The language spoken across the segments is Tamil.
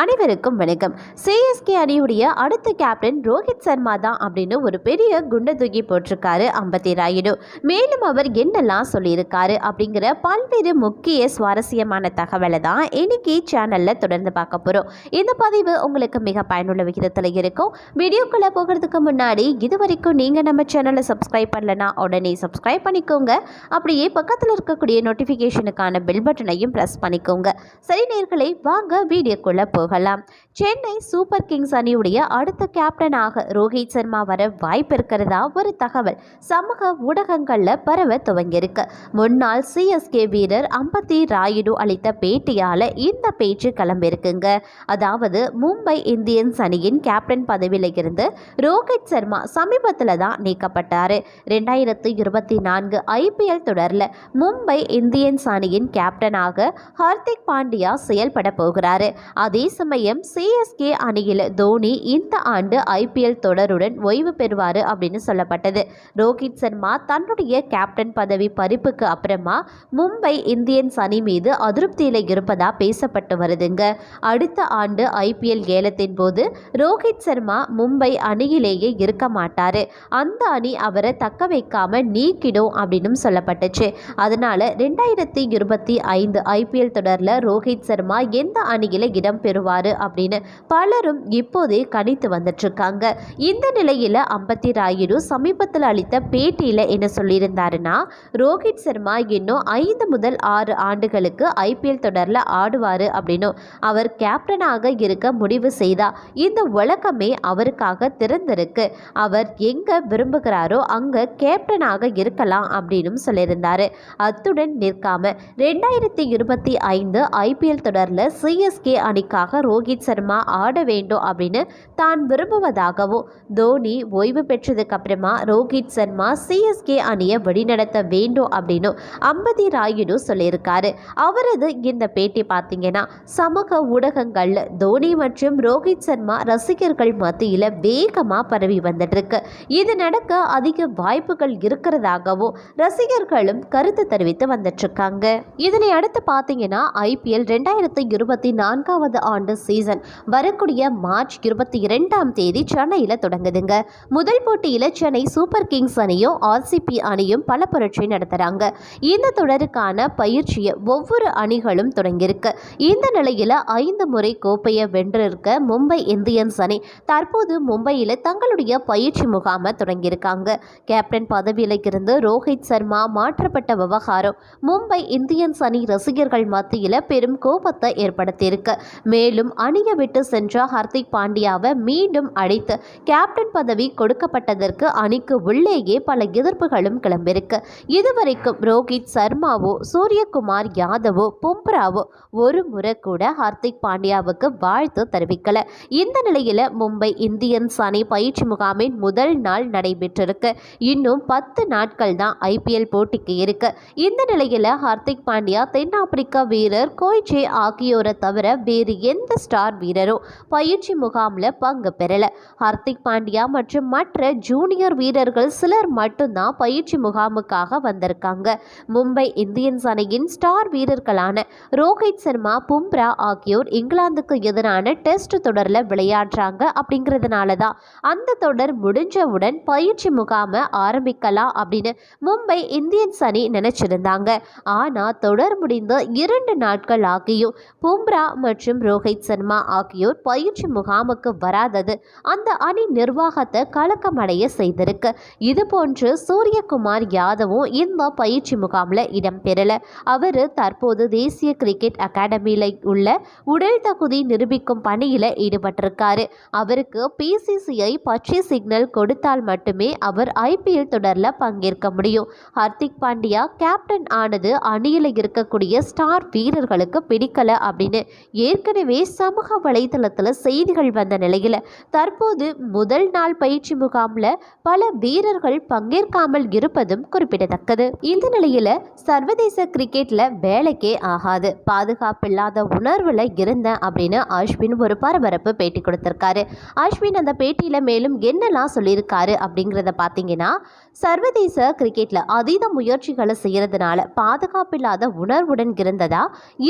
அனைவருக்கும் வணக்கம். சிஎஸ்கே அணியுடைய அடுத்த கேப்டன் ரோஹித் சர்மா தான் அப்படின்னு ஒரு பெரிய குண்டை தூக்கி போட்டிருக்காரு அம்பத்தி ராயுடு. மேலும் அவர் என்னெல்லாம் சொல்லியிருக்காரு அப்படிங்கிற பல்வேறு முக்கிய சுவாரஸ்யமான தகவலை தான் இன்னைக்கு சேனலில் தொடர்ந்து பார்க்க போகிறோம். இந்த பதிவு உங்களுக்கு மிக பயனுள்ள விகிதத்தில் இருக்கும். வீடியோக்குள்ளே போகிறதுக்கு முன்னாடி இது வரைக்கும் நீங்கள் நம்ம சேனலை சப்ஸ்கிரைப் பண்ணலன்னா உடனே சப்ஸ்கிரைப் பண்ணிக்கோங்க. அப்படியே பக்கத்தில் இருக்கக்கூடிய நோட்டிஃபிகேஷனுக்கான பெல் பட்டனையும் ப்ரெஸ் பண்ணிக்கோங்க. சரி நேயர்களே, வாங்க வீடியோக்குள்ளே போகலாம். சென்னை சூப்பர் கிங்ஸ் அணியுடைய அடுத்த கேப்டனாக ரோஹித் சர்மா வர வாய்ப்பு இருக்கிறதா ஒரு தகவல் சமூக ஊடகங்களில் பரவ துவங்கியிருக்கு. முன்னாள் சிஎஸ்கே வீரர் அம்பத்தி ராயுடு அளித்த பேட்டியால் இந்த பேச்சு கிளம்பியிருக்குங்க. அதாவது மும்பை இந்தியன்ஸ் அணியின் கேப்டன் பதவியில் இருந்து ரோஹித் சர்மா சமீபத்தில் தான் நீக்கப்பட்டார். 2024 ஐபிஎல் தொடரில் மும்பை இந்தியன்ஸ் அணியின் கேப்டனாக ஹார்திக் பாண்டியா செயல்பட போகிறார். அதே சமயம் சிஎஸ்கே அணியில் தோனி இந்த ஆண்டு ஐபிஎல் தொடருடன் ஓய்வு பெறுவார் அப்படின்னு சொல்லப்பட்டது. ரோஹித் சர்மா தன்னுடைய கேப்டன் பதவி பறிப்புக்கு அப்புறமா மும்பை இந்தியன்ஸ் அணி மீது அதிருப்தியில் இருப்பதா பேசப்பட்டு வருதுங்க. அடுத்த ஆண்டு ஐபிஎல் ஏலத்தின் போது ரோஹித் சர்மா மும்பை அணியிலேயே இருக்க மாட்டார். அந்த அணி அவரை தக்க வைக்காம நீக்கிடும் அப்படின்னு சொல்லப்பட்டுச்சு. அதனால 2025 ஐபிஎல் தொடரில் ரோஹித் சர்மா எந்த அணியில் இடம் பெறுவார் அப்படின்னு பலரும் இப்போதே கணித்து வந்துட்டு இருக்காங்க. இந்த நிலையில் அம்பத்தி ராயுடு சமீபத்தில் அளித்த பேட்டியில் என்ன சொல்லியிருந்தாருன்னா, ரோஹித் சர்மா இன்னும் 5 முதல் 6 ஆண்டுகளுக்கு ஐபிஎல் தொடரில் ஆடுவார் அப்படின்னு அவர் கேப்டனாக இருக்க முடிவு செய்தா இந்த உலகமே அவருக்காக திறந்திருக்கு. அவர் எங்க விரும்புகிறாரோ அங்க கேப்டனாக இருக்கலாம் அப்படின்னு சொல்லியிருந்தாரு. அத்துடன் நிற்காம 2025 ஐபிஎல் தொடரில் சிஎஸ்கே அணிக்காக ரோஹித் சர்மா ஆட வேண்டும் அப்படின்னு தான் விரும்புவதாகவும் தோனி ஓய்வு பெற்றதுக்கு அப்புறமா ரோஹித் சர்மா சிஎஸ்கே அணியை வழிநடத்த வேண்டும் அப்படின்னு அம்பத்தி ராயுடு சொல்லியிருக்காரு. அவரது இந்த பேட்டி பார்த்தீங்கன்னா சமூக ஊடகங்கள்ல தோனி மற்றும் ரோஹித் சர்மா ரசிகர்கள் மத்தியில் வேகமாக பரவி வந்துட்டு இருக்கு. இது நடக்க அதிக வாய்ப்புகள் இருக்கிறதாகவும் ரசிகர்களும் கருத்து தெரிவித்து வந்துட்டு இருக்காங்க. இதனை அடுத்து பார்த்தீங்கன்னா ஐபிஎல் 2024 ஆண்டு சீசன் வரக்கூடிய மார்ச் 22ஆம் தேதி சென்னையில் தொடங்குதுங்க. முதல் போட்டியில் சென்னை சூப்பர் கிங்ஸ் அணியும் ஆர்சிபி அணியும் பல புரட்சி நடத்துகிறாங்க. இந்த தொடருக்கான பயிற்சியை ஒவ்வொரு அணிகளும் தொடங்கியிருக்கு. இந்த நிலையில் 5 முறை கோப்பையை வென்றிருக்க மும்பை இந்தியன்ஸ் அணி தற்போது மும்பையில் தங்களுடைய பயிற்சி முகாமை தொடங்கியிருக்காங்க. கேப்டன் பதவியில் இருந்து ரோஹித் சர்மா மாற்றப்பட்ட விவகாரம் மும்பை இந்தியன்ஸ் அணி ரசிகர்கள் மத்தியில் பெரும் கோபத்தை ஏற்படுத்தியிருக்கு. மேலும் அணியை விட்டு சென்ற ஹார்திக் பாண்டியாவை மீண்டும் அழைத்து கேப்டன் பதவி கொடுக்கப்பட்டதற்கு அணிக்கு உள்ளேயே பல எதிர்ப்புகளும் கிளம்பியிருக்கு. இதுவரைக்கும் ரோஹித் சர்மாவோ சூரியகுமார் யாதவோ பும்ராவோ ஒரு முறை கூட ஹார்திக் பாண்டியாவுக்கு வாழ்த்து தெரிவிக்கல. இந்த நிலையில் மும்பை இந்தியன்ஸ் அணி பயிற்சி முகாமின் முதல் நாள் நடைபெற்றிருக்கு. இன்னும் 10 நாட்கள் தான் ஐபிஎல் போட்டிக்கு இருக்கு. இந்த நிலையில் ஹார்திக் பாண்டியா தென்னாப்பிரிக்கா வீரர் கோய்சே ஆகியோரை தவிர வேறு எந்த ஸ்டார் வீரரும் பயிற்சி முகாமில் பங்கு பெறல. ஹார்திக் பாண்டியா மற்றும் மற்ற ஜூனியர் வீரர்கள் சிலர் மட்டும்தான் பயிற்சி முகாமுக்காக வந்திருக்காங்க. மும்பை இந்தியன்ஸ் அணியின் ஸ்டார் வீரர்களான ரோஹித் சர்மா பும்ரா ஆகியோர் இங்கிலாந்துக்கு எதிரான டெஸ்ட் தொடரில் விளையாடுறாங்க. அப்படிங்கிறதுனால தான் அந்த தொடர் முடிஞ்சவுடன் பயிற்சி முகாமை ஆரம்பிக்கலாம் அப்படின்னு மும்பை இந்தியன்ஸ் அணி நினைச்சிருந்தாங்க. ஆனால் தொடர் முடிந்த 2 நாட்கள் ஆகியும் பும்ரா மற்றும் ரோஹித் சர்மா ஆகியோர் பயிற்சி முகாமுக்கு வராதது அந்த அணி நிர்வாகத்தை கலக்கமடைய செய்திருக்கு. இதுபோன்று சூரியகுமார் யாதவும் இந்த பயிற்சி முகாமில் இடம்பெறல. அவர் தற்போது தேசிய கிரிக்கெட் அகாடமியில் உள்ள உடல் தகுதி நிரூபிக்கும் பணியில் ஈடுபட்டிருக்காரு. அவருக்கு பிசிசிஐ பச்சை சிக்னல் கொடுத்தால் மட்டுமே அவர் ஐபிஎல் தொடரில் பங்கேற்க முடியும். ஹார்திக் பாண்டியா கேப்டன் ஆனது அணியில் இருக்கக்கூடிய ஸ்டார் வீரர்களுக்கு பிடிக்கல அப்படின்னு ஏற்கனவே சமூக வலைதளத்தில் செய்திகள் வந்த நிலையில் தற்போது முதல் நாள் பயிற்சி முகாமில் பல வீரர்கள் பங்கேற்காமல் இருப்பதும் குறிப்பிடத்தக்கது. இந்த நிலையில் சர்வதேச கிரிக்கெட்ல வேலைக்கே ஆகாது, பாதுகாப்பில்லாத உணர்வில் இருந்தேன் அப்படின்னு அஸ்வின் ஒரு பரபரப்பு பேட்டி கொடுத்திருக்காரு. அஸ்வின் அந்த பேட்டியில் மேலும் என்னெல்லாம் சொல்லியிருக்காரு அப்படிங்கிறத பார்த்தீங்கன்னா, சர்வதேச கிரிக்கெட்ல அதீத முயற்சிகளை செய்யறதுனால பாதுகாப்பில்லாத உணர்வுடன் இருந்ததா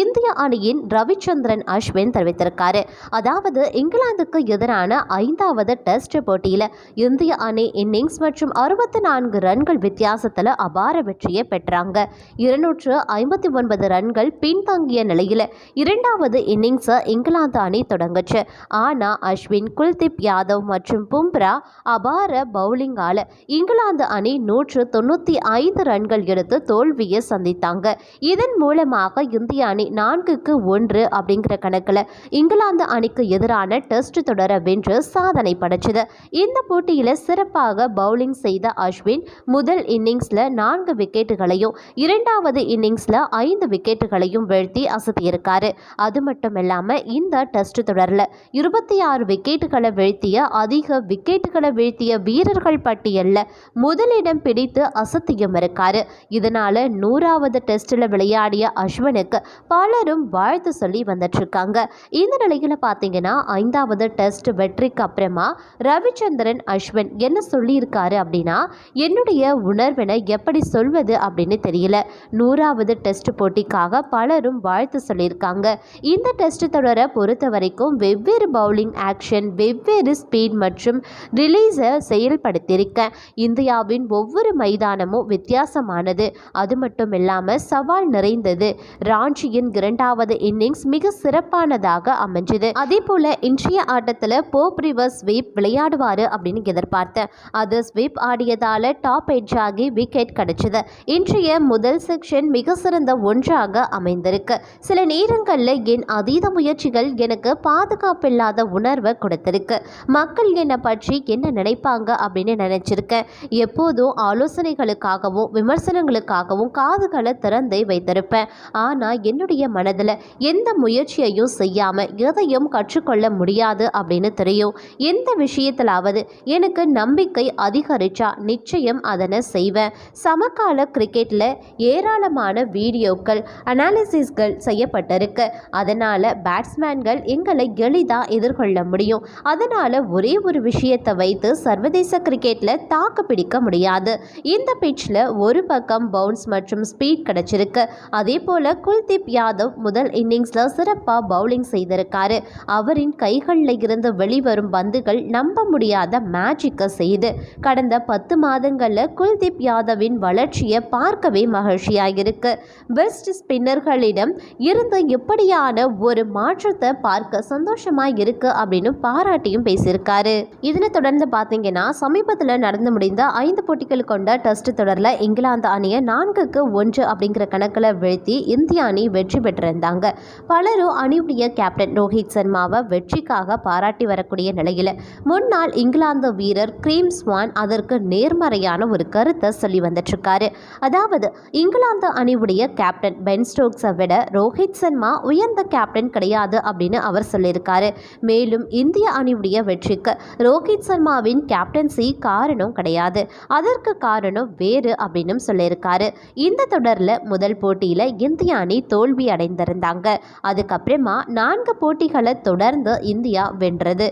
இந்திய அணியின் ரவிச்சந்திரன் அஸ்வின் தெரிவித்திருக்காரு. அதாவது இங்கிலாந்துக்கு எதிரான 5வது டெஸ்ட் போட்டியில் இந்திய அணி இன்னிங்ஸ் மற்றும் 64 ரன்கள் வித்தியாசத்தில் அபார வெற்றியை பெற்றாங்க. 259 ரன்கள் பின்தங்கிய நிலையில் 2வது இன்னிங்ஸை இங்கிலாந்து அணி தொடங்குச்சு. ஆனா அஸ்வின், குல்தீப் யாதவ் மற்றும் பும்ரா அபார பவுலிங்கால இங்கிலாந்து அணி 195 ரன்கள் எடுத்து தோல்வியை சந்தித்தாங்க. இதன் மூலமாக இந்திய அணி 4-1 அப்படிங்கிற கணக்கில் இங்கிலாந்து அணிக்கு எதிரான டெஸ்ட் தொடர வென்று சாதனை படைச்சது. இந்த போட்டியில் சிறப்பாக பவுலிங் செய்த அஸ்வின் முதல் இன்னிங்ஸ்ல 4 விக்கெட்டுகளையும் 2வது இன்னிங்ஸ்ல 5 விக்கெட்டுகளையும் வீழ்த்தி அசத்தியிருக்காரு. அது மட்டும் இல்லாம இந்த டெஸ்ட் தொடரில் 26 விக்கெட்டுகளை வீழ்த்திய அதிக விக்கெட்டுகளை வீழ்த்திய வீரர்கள் பட்டியலில் முதலிடம் பிடித்து அசத்தியும் இருக்காரு. இதனால 100வது டெஸ்ட்ல விளையாடிய அஸ்வினுக்கு பலரும் வாழ்த்து சொல்லி வந்துட்டு இருக்காங்க. இந்த நிலையில பாத்தீங்கன்னா 5வது டெஸ்ட் வெற்றிக்கு அப்புறமா ரவிச்சந்திரன் அஸ்வின் என்ன சொல்லியிருக்காரு அப்படின்னா, என்னுடைய உணர்வினை எப்படி சொல்வது அப்படின்னு தெரியல. 100வது டெஸ்ட் போட்டிக்காக பலரும் வாழ்த்து சொல்லியிருக்காங்க. இந்த டெஸ்ட் தொடரை பொறுத்த வரைக்கும் வெவ்வேறு பவுலிங் ஆக்ஷன், வெவ்வேறு ஸ்பீட் மற்றும் ரிலீஸை செயல்படுத்தியிருக்கேன். இந்தியாவின் ஒவ்வொரு மைதானமும் வித்தியாசமானது. அது மட்டும் இல்லாமல் சவால் நிறைந்தது. ராஞ்சியின் 2வது இன்னிங்ஸ் மிக சிறப்பானதாக அமைஞ்சது. அதே போல இன்றைய ஆட்டத்தில் போப் ரிவர் ஸ்வீப் விளையாடுவாரு அப்படின்னு எதிர்பார்த்தேன். அது ஸ்வீப் ஆடியதால டாப் எட்ஜ் ஆகி விக்கெட் கிடைச்சது. இன்றைய முதல் செக்ஷன் மிக சிறந்த ஒன்றாக அமைந்திருக்கு. சில நேரங்களில் என் அதீத முயற்சிகள் எனக்கு பாதுகாப்பில்லாத உணர்வை கொடுத்திருக்கு. மக்கள் என்னை பற்றி என்ன நினைப்பாங்க அப்படின்னு நினைச்சிருக்கேன். எப்போதும் ஆலோசனைகளுக்காகவும் விமர்சனங்களுக்காகவும் காதுகளை திறந்தே வைத்திருப்பேன். ஆனால் என்னுடைய மனதில் எந்த முயற்சியையும் செய்யாமல் எதையும் கற்றுக்கொள்ள முடியாது அப்படின்னு தெரியும். எந்த விஷயத்திலாவது எனக்கு நம்பிக்கை அதிகரிச்சா நிச்சயம் அதனை செய்வேன். சமகால கிரிக்கெட்டில் ஏராளமான வீடியோக்கள், அனாலிசிஸ்கள் செய்யப்பட்டிருக்கு. அதனால் பேட்ஸ்மேன்கள் எங்களை எளிதாக எதிர்கொள்ள முடியும். அதனால் ஒரே ஒரு விஷயத்தை வைத்து சர்வதேச கிரிக்கெட்டில் தாக்கு பிடிக்க முடியாது. இந்த பிட்ச்சில் ஒரு பக்கம் பவுன்ஸ் மற்றும் ஸ்பீட் கிடைச்சிருக்கு. அதே போல் குல்தீப் யாதவ் முதல் இன்னிங்ஸில் சிறப்பாக பவுலிங் செய்திருக்காரு. அவரின் கைகளில் இருந்து வெளிவரும் பந்துகள் நம்ப முடியாத மேஜிக்கை செய்து கடந்த 10 மாதங்களில் குல்தீப் யாதவின் வளர்ச்சியை பார்க்கவே மகிழ்ச்சியாக இருக்கு. பெஸ்ட் ஸ்பின்னர்களிடம் இருந்து எப்படியான ஒரு மாற்றத்தை பார்க்க சந்தோஷமாக இருக்கு அப்படின்னு பாராட்டியும் பேசியிருக்காரு. இதனை தொடர்ந்து பார்த்தீங்கன்னா சமீபத்தில் நடந்து முடிந்த 5 போட்டிகள் கொண்ட டெஸ்ட் தொடரில் இங்கிலாந்து அணியை 4-1 அப்படிங்கிற கணக்கில் வீழ்த்தி இந்திய அணி வெற்றி பெற்றிருந்தாங்க. பலரும் அணியுடைய கேப்டன் ரோஹித் சர்மாவை வெற்றிக்காக பாராட்டி வரக்கூடிய நிலையில் முன்னாள் இங்கிலாந்து வீரர் கிரீம் ஸ்வான் அதற்கு நேர்மறையான ஒரு கருத்தை சொல்லி வந்துட்டு இருக்காரு. அதாவது இங்கிலாந்து அணியுடைய கேப்டன் பென் ஸ்டோக்ஸை விட ரோஹித் சர்மா உயர்ந்த கேப்டன் கிடையாது அப்படின்னு அவர் சொல்லியிருக்காரு. மேலும் இந்திய அணியுடைய வெற்றிக்கு ரோஹித் சர்மாவின் கேப்டன்சி காரணம் கிடையாது, அதற்கு காரணம் வேறு அப்படின்னு சொல்லியிருக்காரு. இந்த தொடரில் முதல் போட்டியில் இந்திய அணி தோல்வி அடைந்திருந்தாங்க. அதுக்கப்புறமா 4 போட்டிகளை தொடர்ந்து இந்தியா வென்றது.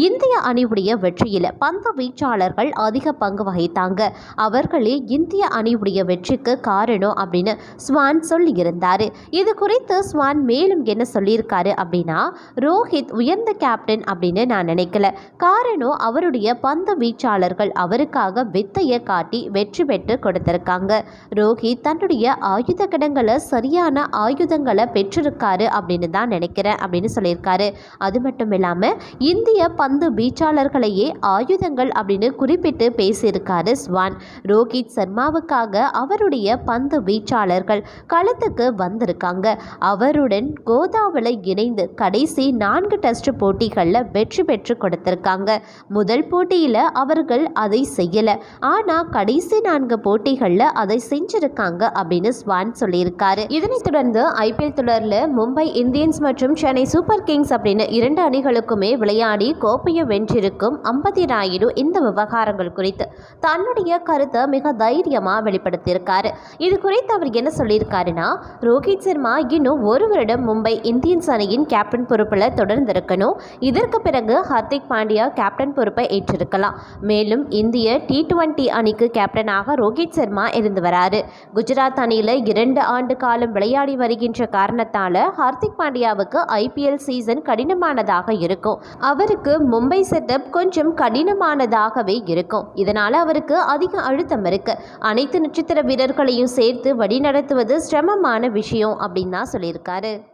இந்திய அணியுடைய வெற்றியில் பந்து வீச்சாளர்கள் அதிக பங்கு வகித்தாங்க. அவர்களே இந்திய அணியுடைய வெற்றிக்கு காரணம் அப்படின்னு ஸ்வான் சொல்லியிருந்தார். இது குறித்து ஸ்வான் மேலும் என்ன சொல்லியிருக்காரு அப்படின்னா, ரோஹித் உயர்ந்த கேப்டன் அப்படின்னு நான் நினைக்கல. காரணம் அவருடைய பந்து வீச்சாளர்கள் அவருக்காக வித்தையை காட்டி வெற்றி பெற்று கொடுத்திருக்காங்க. ரோஹித் தன்னுடைய ஆயுத கிடங்களை சரியான ஆயுதங்களை பெற்றிருக்காரு அப்படின்னு தான் நினைக்கிறேன் அப்படின்னு சொல்லியிருக்காரு. அது மட்டும் இல்லாமல் இந்திய பந்து வீச்சாளர்களையே ஆயுதங்கள் அப்படின்னு குறிப்பிட்டு பேசியிருக்காரு ஸ்வான். ரோஹித் சர்மாவுக்காக அவருடைய பந்து வீச்சாளர்கள் களத்துக்கு வந்திருக்காங்க. அவருடன் கோதாவில் இணைந்து கடைசி 4 டெஸ்ட் போட்டிகளில் வெற்றி பெற்று கொடுத்திருக்காங்க. முதல் போட்டியில் அவர்கள் அதை செய்யலை, ஆனால் கடைசி 4 போட்டிகளில் அதை செஞ்சிருக்காங்க அப்படின்னு ஸ்வான் சொல்லியிருக்காரு. இதனைத் தொடர்ந்து ஐபிஎல் தொடரில் மும்பை இந்தியன்ஸ் மற்றும் சென்னை சூப்பர் கிங்ஸ் அப்படின்னு 2 அணிகளுக்குமே விளையாடி கோப்பையை வென்றிருக்கும் அம்பத்தி ராயுடு இந்த விவகாரங்கள் குறித்து தன்னுடைய கருத்தை மிக தைரியமாக வெளிப்படுத்தியிருக்காரு. இது குறித்து அவர் என்ன சொல்லியிருக்காருன்னா, ரோஹித் சர்மா இன்னும் 1 வருடம் மும்பை இந்தியன்ஸ் அணியின் கேப்டன் பொறுப்பில் தொடர்ந்திருக்கணும். இதற்கு பிறகு ஹர்திக் பாண்டியா கேப்டன் பொறுப்பை ஏற்றிருக்கலாம். மேலும் இந்திய T20 அணிக்கு கேப்டனாக ரோஹித் சர்மா இருந்து வராரு. குஜராத் அணியில் 2 ஆண்டு காலம் விளையாடி வருகின்ற காரணத்தால் ஹர்திக் பாண்டியாவுக்கு ஐபிஎல் சீசன் கடினமானதாக இருக்கும். அவருக்கு மும்பை செட்டப் கொஞ்சம் கடினமானதாகவே இருக்கும். இதனால அவருக்கு அதிக அழுத்தம் இருக்கு. அனைத்து நட்சத்திர வீரர்களையும் சேர்த்து வழிநடத்துவது சிரமமான விஷயம் அப்படின்னு தான் சொல்லியிருக்காரு.